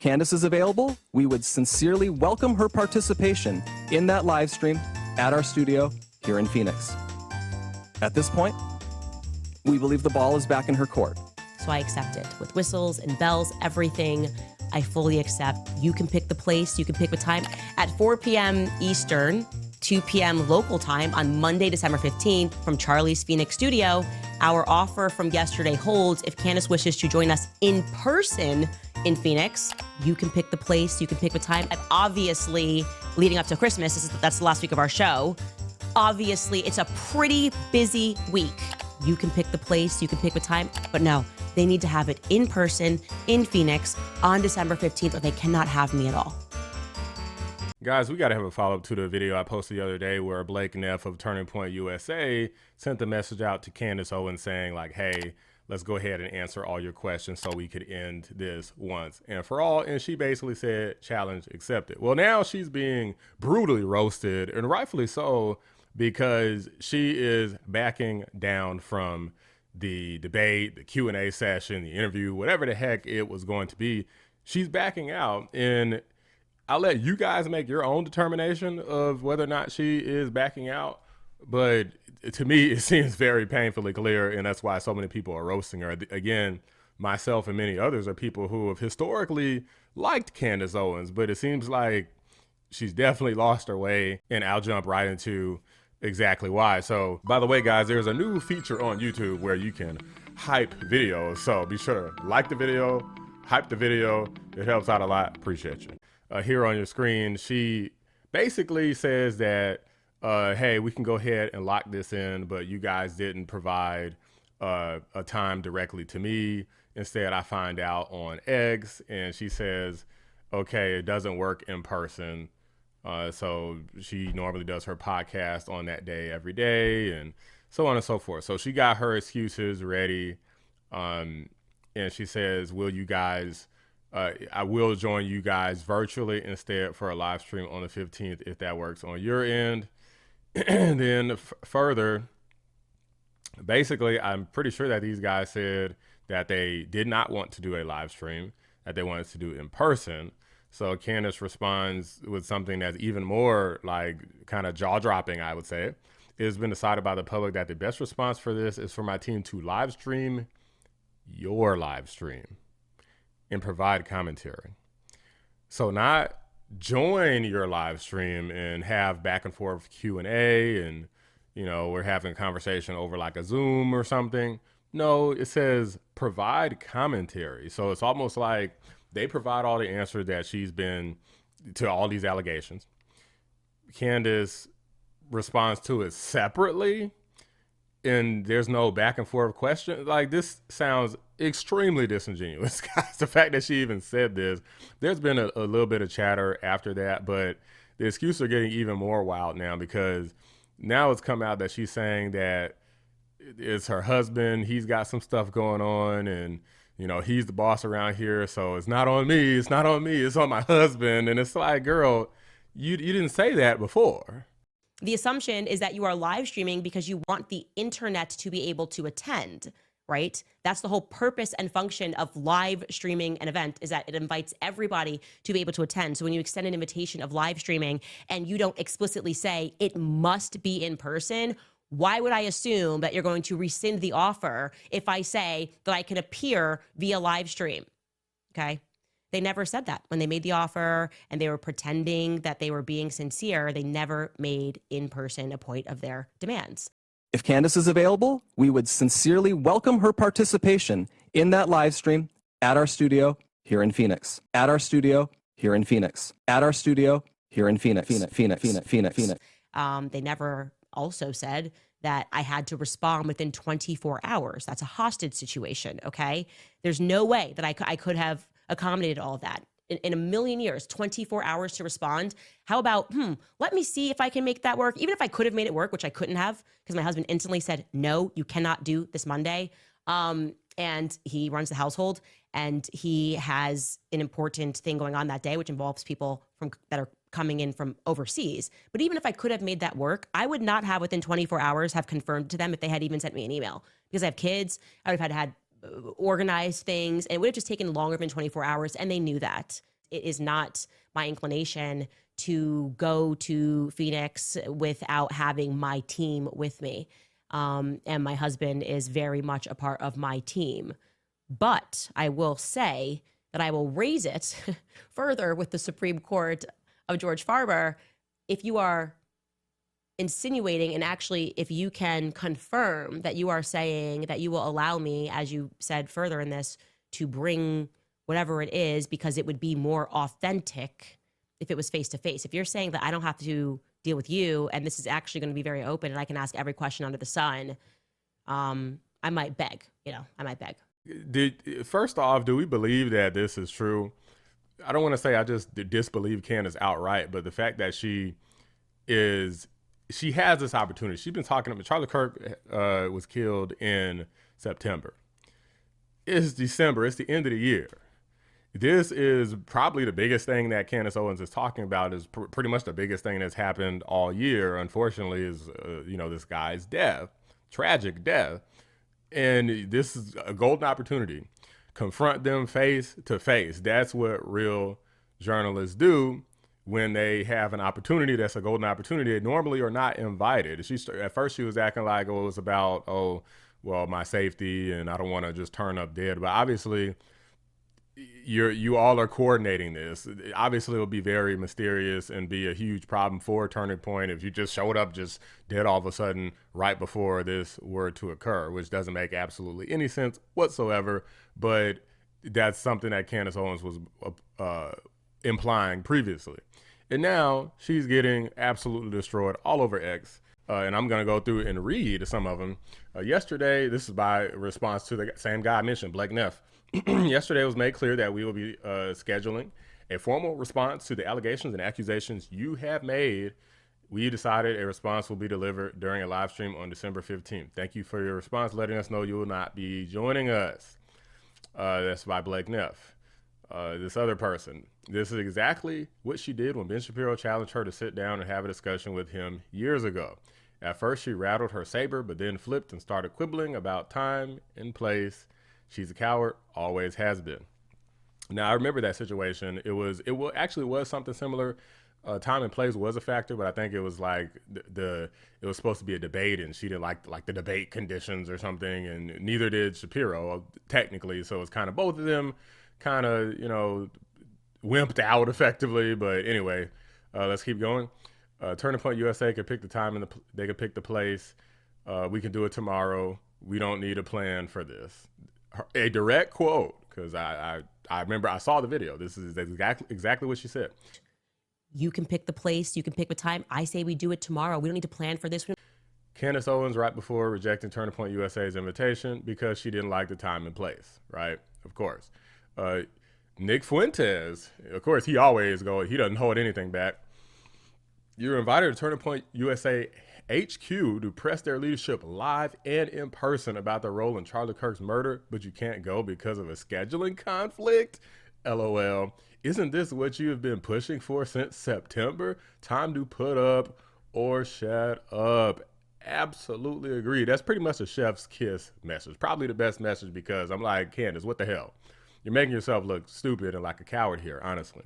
Candace is available, we would sincerely welcome her participation in that live stream at our studio here in Phoenix. At this point, we believe the ball is back in her court. So I accept it with whistles and bells, everything. I fully accept. You can pick the place, you can pick the time. At 4 p.m. Eastern, 2 p.m. local time on Monday, December 15th from Charlie's Phoenix studio, our offer from yesterday holds. If Candace wishes to join us in person in Phoenix, you can pick the place, you can pick the time. And obviously, leading up to Christmas, that's the last week of our show. Obviously, it's a pretty busy week. You can pick the place, you can pick the time, but no, they need to have it in person in Phoenix on December 15th, or they cannot have me at all. Guys, we got to have a follow-up to the video I posted the other day where Blake Neff of Turning Point USA sent the message out to Candace Owens saying like, hey, let's go ahead and answer all your questions so we could end this once and for all. And she basically said, challenge accepted. Well, now she's being brutally roasted, and rightfully so, because she is backing down from the debate, the Q&A session, the interview, whatever the heck it was going to be. She's backing out, and I'll let you guys make your own determination of whether or not she is backing out. But to me, it seems very painfully clear, and that's why so many people are roasting her. Again, myself and many others are people who have historically liked Candace Owens, but it seems like she's definitely lost her way, and I'll jump right into exactly why. So, by the way, guys, there's a new feature on YouTube where you can hype videos. So be sure to like the video, hype the video. It helps out a lot. Appreciate you. Here on your screen, she basically says that, hey, we can go ahead and lock this in, but you guys didn't provide a time directly to me. Instead, I find out on X, and she says, okay, it doesn't work in person. So she normally does her podcast on that day every day, and so on and so forth. So she got her excuses ready. And she says, will you guys, I will join you guys virtually instead for a live stream on the 15th if that works on your end. And then further, basically, I'm pretty sure that these guys said that they did not want to do a live stream, that they wanted to do it in person. So Candace responds with something that's even more like kind of jaw-dropping, I would say. It has been decided by the public that the best response for this is for my team to live stream your live stream and provide commentary. So not join your live stream and have back and forth Q&A and, you know, we're having a conversation over like a Zoom or something. No, it says provide commentary. So it's almost like they provide all the answers that she's been to all these allegations. Candace responds to it separately, and there's no back and forth question. Like, this sounds extremely disingenuous, guys. The fact that she even said this, there's been a little bit of chatter after that, but the excuses are getting even more wild now because now it's come out that she's saying that it's her husband. He's got some stuff going on, and you know, he's the boss around here, so it's not on me. It's not on me. It's on my husband. And it's like, girl, you didn't say that before. The assumption is that you are live streaming because you want the internet to be able to attend, right? That's the whole purpose and function of live streaming an event, is that it invites everybody to be able to attend. So when you extend an invitation of live streaming and you don't explicitly say it must be in person, why would I assume that you're going to rescind the offer if I say that I can appear via live stream? Okay. They never said that when they made the offer and they were pretending that they were being sincere. They never made in person a point of their demands. If Candace is available, we would sincerely welcome her participation in that live stream at our studio here in Phoenix. At our studio here in Phoenix. At our studio here in Phoenix. Phoenix. They never also said that I had to respond within 24 hours. That's a hostage situation, okay? There's no way that I could have accommodated all of that. In a million years, 24 hours to respond. How about, let me see if I can make that work. Even if I could have made it work, which I couldn't have, because my husband instantly said, no, you cannot do this Monday. And he runs the household, and he has an important thing going on that day, which involves people that are coming in from overseas. But even if I could have made that work, I would not have within 24 hours have confirmed to them if they had even sent me an email, because I have kids. I would have had organized things, and it would have just taken longer than 24 hours, and they knew that. it is not my inclination to go to Phoenix without having my team with me. And my husband is very much a part of my team. But I will say that I will raise it further with the Supreme Court of George Farber. If you are insinuating, and actually if you can confirm that you are saying that you will allow me, as you said further in this, to bring whatever it is, because it would be more authentic if it was face to face. If you're saying that I don't have to deal with you, and this is actually going to be very open, and I can ask every question under the sun, I might beg. I might beg. First off, do we believe that this is true? I don't want to say I just disbelieve Candace outright, but the fact that she has this opportunity. She's been talking about Charlie Kirk was killed in September. It's December. It's the end of the year. This is probably the biggest thing that Candace Owens is talking about, is pretty much the biggest thing that's happened all year, unfortunately, is, this guy's death, tragic death. And this is a golden opportunity. Confront them face to face. That's what real journalists do when they have an opportunity that's a golden opportunity. They normally are not invited. At first she was acting like, it was about, my safety and I don't want to just turn up dead. But obviously, you all are coordinating this. Obviously, it'll be very mysterious and be a huge problem for Turning Point if you just showed up just dead all of a sudden right before this were to occur, which doesn't make absolutely any sense whatsoever. But that's something that Candace Owens was implying previously. And now she's getting absolutely destroyed all over X. And I'm going to go through and read some of them. Yesterday, this is by response to the same guy I mentioned, Blake Neff. Yesterday, it was made clear that we will be scheduling a formal response to the allegations and accusations you have made. We decided a response will be delivered during a live stream on December 15th. Thank you for your response, letting us know you will not be joining us. That's by Blake Neff. This other person, this is exactly what she did when Ben Shapiro challenged her to sit down and have a discussion with him years ago. At first, she rattled her saber, but then flipped and started quibbling about time and place. She's a coward, always has been. Now, I remember that situation. It actually was something similar. Time and place was a factor, but I think it was like it was supposed to be a debate, and she didn't like the debate conditions or something, and neither did Shapiro technically. So it's kind of both of them kind of wimped out effectively. But anyway, let's keep going. Turning Point USA could pick the time and they could pick the place. We can do it tomorrow. We don't need a plan for this. A direct quote, because I remember I saw the video. This is exactly what she said. You can pick the place. You can pick the time. I say we do it tomorrow. We don't need to plan for this. Candace Owens, right before rejecting Turning Point USA's invitation because she didn't like the time and place, right? Of course. Nick Fuentes, of course, he doesn't hold anything back. You're invited to Turning Point USA HQ to press their leadership live and in person about their role in Charlie Kirk's murder, but you can't go because of a scheduling conflict? LOL. Isn't this what you have been pushing for since September? Time to put up or shut up. Absolutely agree. That's pretty much a chef's kiss message. Probably the best message, because I'm like, Candace, what the hell? You're making yourself look stupid and like a coward here, honestly.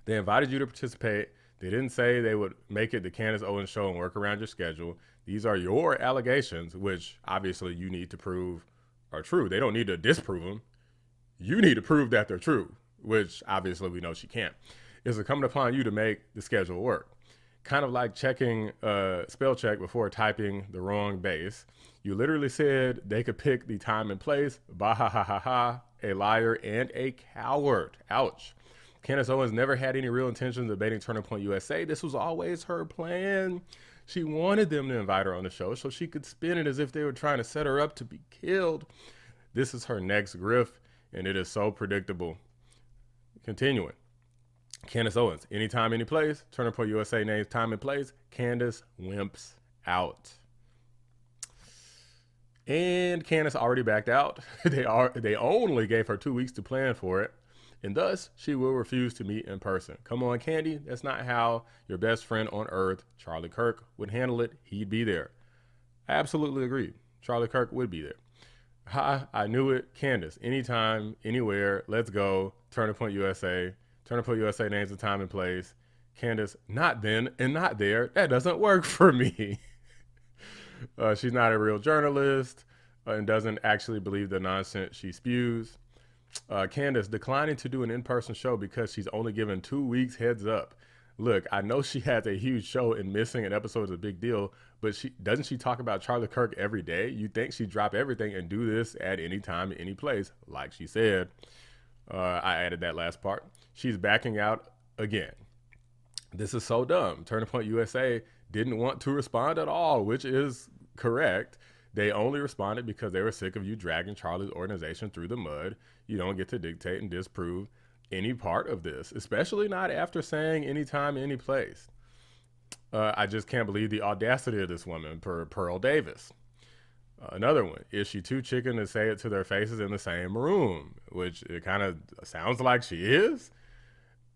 They invited you to participate. They didn't say they would make it the Candace Owens show and work around your schedule. These are your allegations, which obviously you need to prove are true. They don't need to disprove them. You need to prove that they're true, which obviously we know she can't. It's incumbent upon you to make the schedule work. Kind of like checking spell check before typing the wrong base. You literally said they could pick the time and place. Bah ha ha ha ha. A liar and a coward. Ouch. Candace Owens never had any real intention of debating Turning Point USA. This was always her plan. She wanted them to invite her on the show so she could spin it as if they were trying to set her up to be killed. This is her next grift, and it is so predictable. Continuing. Candace Owens, anytime, any place. Turning Point USA names time and place. Candace wimps out. And Candace already backed out. They only gave her 2 weeks to plan for it, and thus she will refuse to meet in person. Come on, Candy. That's not how your best friend on earth, Charlie Kirk, would handle it. He'd be there. I absolutely agree. Charlie Kirk would be there. Ha, I knew it. Candace, anytime, anywhere, let's go. Turning Point USA. Turning Point USA names the time and place. Candace, not then and not there. That doesn't work for me. She's not a real journalist and doesn't actually believe the nonsense she spews. Candace, declining to do an in-person show because she's only given 2 weeks heads up. Look, I know she has a huge show and missing an episode is a big deal, but doesn't she talk about Charlie Kirk every day? You'd think she'd drop everything and do this at any time, any place, like she said. I added that last part. She's backing out again. This is so dumb. Turning Point USA didn't want to respond at all, which is correct. They only responded because they were sick of you dragging Charlie's organization through the mud. You don't get to dictate and disprove any part of this, especially not after saying anytime, any place. I just can't believe the audacity of this woman, per Pearl Davis. Another one, is she too chicken to say it to their faces in the same room? Which it kind of sounds like she is.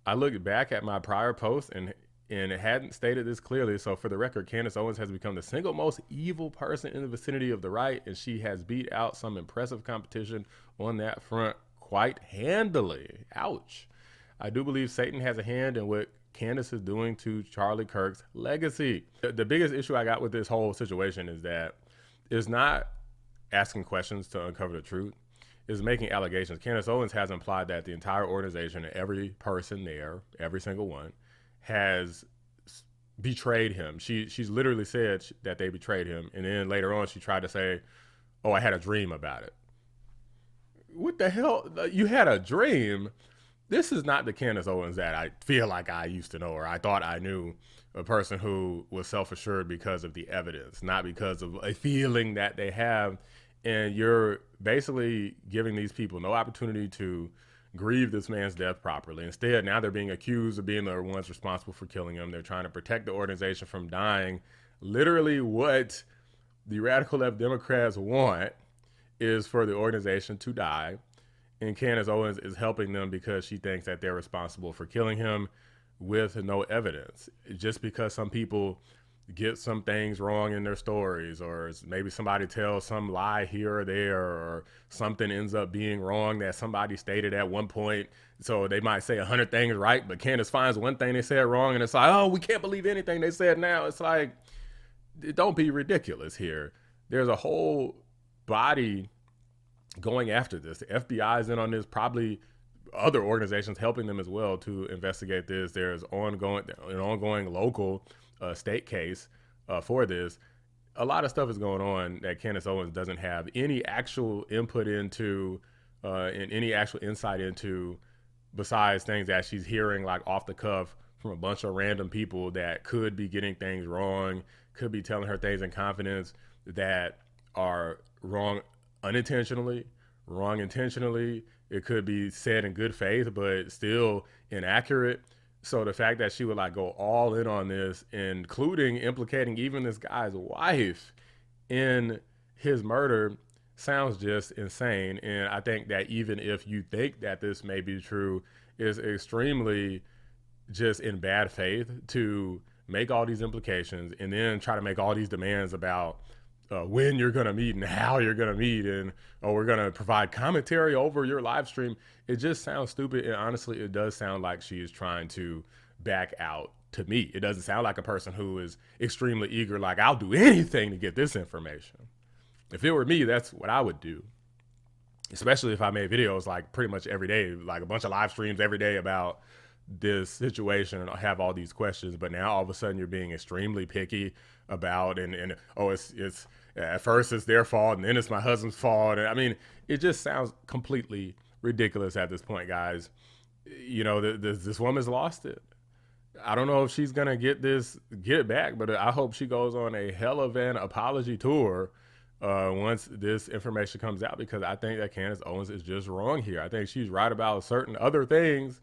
I looked back at my prior post and it hadn't stated this clearly. So for the record, Candace Owens has become the single most evil person in the vicinity of the right, and she has beat out some impressive competition on that front quite handily. Ouch. I do believe Satan has a hand in what Candace is doing to Charlie Kirk's legacy. The biggest issue I got with this whole situation is that it's not asking questions to uncover the truth. Is making allegations. Candace Owens has implied that the entire organization and every person there, every single one, has betrayed him. She's literally said that they betrayed him, and then later on she tried to say, "Oh, I had a dream about it." What the hell? You had a dream? This is not the Candace Owens that I feel like I used to know or I thought I knew. A person who was self-assured because of the evidence, not because of a feeling that they have. And you're basically giving these people no opportunity to grieve this man's death properly. Instead, now they're being accused of being the ones responsible for killing him. They're trying to protect the organization from dying. Literally what the radical left Democrats want is for the organization to die. And Candace Owens is helping them because she thinks that they're responsible for killing him with no evidence. Just because some people get some things wrong in their stories, or maybe somebody tells some lie here or there, or something ends up being wrong that somebody stated at one point. So they might say 100 things right, but Candace finds one thing they said wrong, and it's like, oh, we can't believe anything they said now. It's like, don't be ridiculous here. There's a whole body going after this. The FBI is in on this, probably other organizations helping them as well to investigate this. There's an ongoing local state case for this. A lot of stuff is going on that Candace Owens doesn't have any actual input into and any actual insight into, besides things that she's hearing like off the cuff from a bunch of random people that could be getting things wrong, could be telling her things in confidence that are wrong unintentionally, wrong intentionally. It could be said in good faith, but still inaccurate. So the fact that she would like go all in on this, including implicating even this guy's wife in his murder, sounds just insane. And I think that even if you think that this may be true, is extremely just in bad faith to make all these implications and then try to make all these demands about when you're going to meet and how you're going to meet, and we're going to provide commentary over your live stream. It just sounds stupid, and honestly, it does sound like she is trying to back out to me. It doesn't sound like a person who is extremely eager, like, I'll do anything to get this information. If it were me, that's what I would do, especially if I made videos like pretty much every day, like a bunch of live streams every day about this situation and have all these questions. But now all of a sudden you're being extremely picky about, and oh, it's at first it's their fault and then it's my husband's fault. And I mean, it just sounds completely ridiculous at this point, guys. You know, this woman's lost it. I don't know if she's gonna get it back, but I hope she goes on a hell of an apology tour once this information comes out, because I think that Candace Owens is just wrong here. I think she's right about certain other things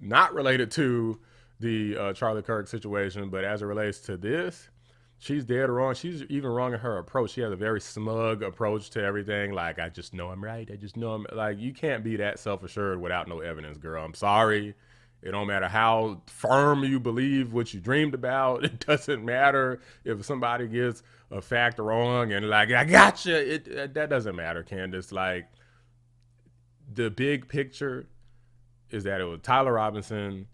not related to the Charlie Kirk situation, but as it relates to this, she's dead wrong. She's even wrong in her approach. She has a very smug approach to everything. Like, I just know I'm right. I just know I'm like, you can't be that self-assured without no evidence, girl. I'm sorry. It don't matter how firm you believe what you dreamed about. It doesn't matter if somebody gets a fact wrong and like, I gotcha. That doesn't matter, Candace. Like, the big picture is that it was Tyler Robinson.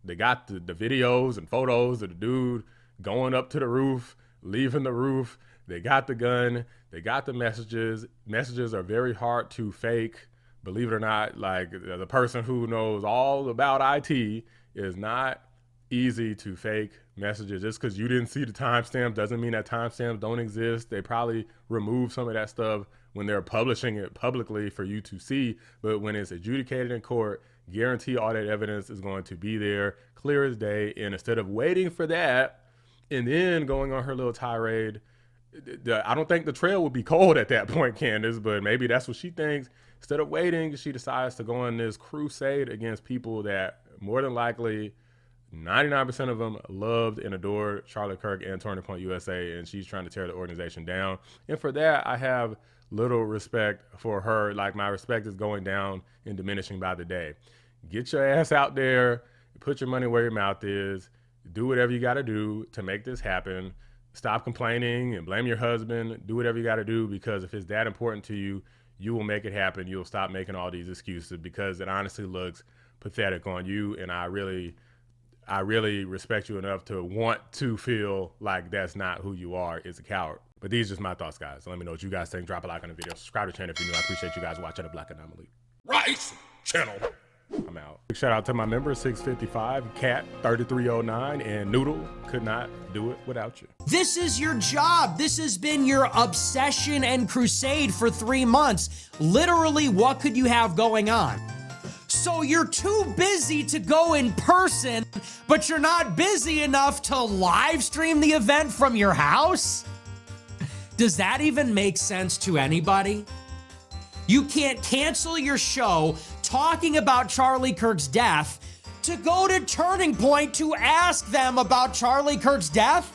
They got the videos and photos of the dude going up to the roof, leaving the roof. They got the gun. They got the messages. Messages are very hard to fake. Believe it or not, like the person who knows all about IT, is not easy to fake messages. Just because you didn't see the timestamp doesn't mean that timestamps don't exist. They probably remove some of that stuff when they're publishing it publicly for you to see. But when it's adjudicated in court, guarantee all that evidence is going to be there, clear as day. And instead of waiting for that and then going on her little tirade, I don't think the trail would be cold at that point, Candace, but maybe that's what she thinks. Instead of waiting, she decides to go on this crusade against people that more than likely 99% of them loved and adored Charlie Kirk and Turning Point USA, and she's trying to tear the organization down. And for that, I have little respect for her. Like, my respect is going down and diminishing by the day. Get your ass out there, put your money where your mouth is, do whatever you got to do to make this happen. Stop complaining and blame your husband. Do whatever you got to do, because if it's that important to you, you will make it happen. You'll stop making all these excuses, because it honestly looks pathetic on you. And I really respect you enough to want to feel like that's not who you are, is a coward. But these are just my thoughts, guys. So let me know what you guys think. Drop a like on the video. Subscribe to the channel if you're new. I appreciate you guys watching the Black Anomaly Rice channel. I'm out. Big shout out to my members, 655, Cat 3309, and Noodle. Could not do it without you. This is your job. This has been your obsession and crusade for 3 months. Literally, what could you have going on? So you're too busy to go in person, but you're not busy enough to live stream the event from your house? Does that even make sense to anybody? You can't cancel your show talking about Charlie Kirk's death to go to Turning Point to ask them about Charlie Kirk's death?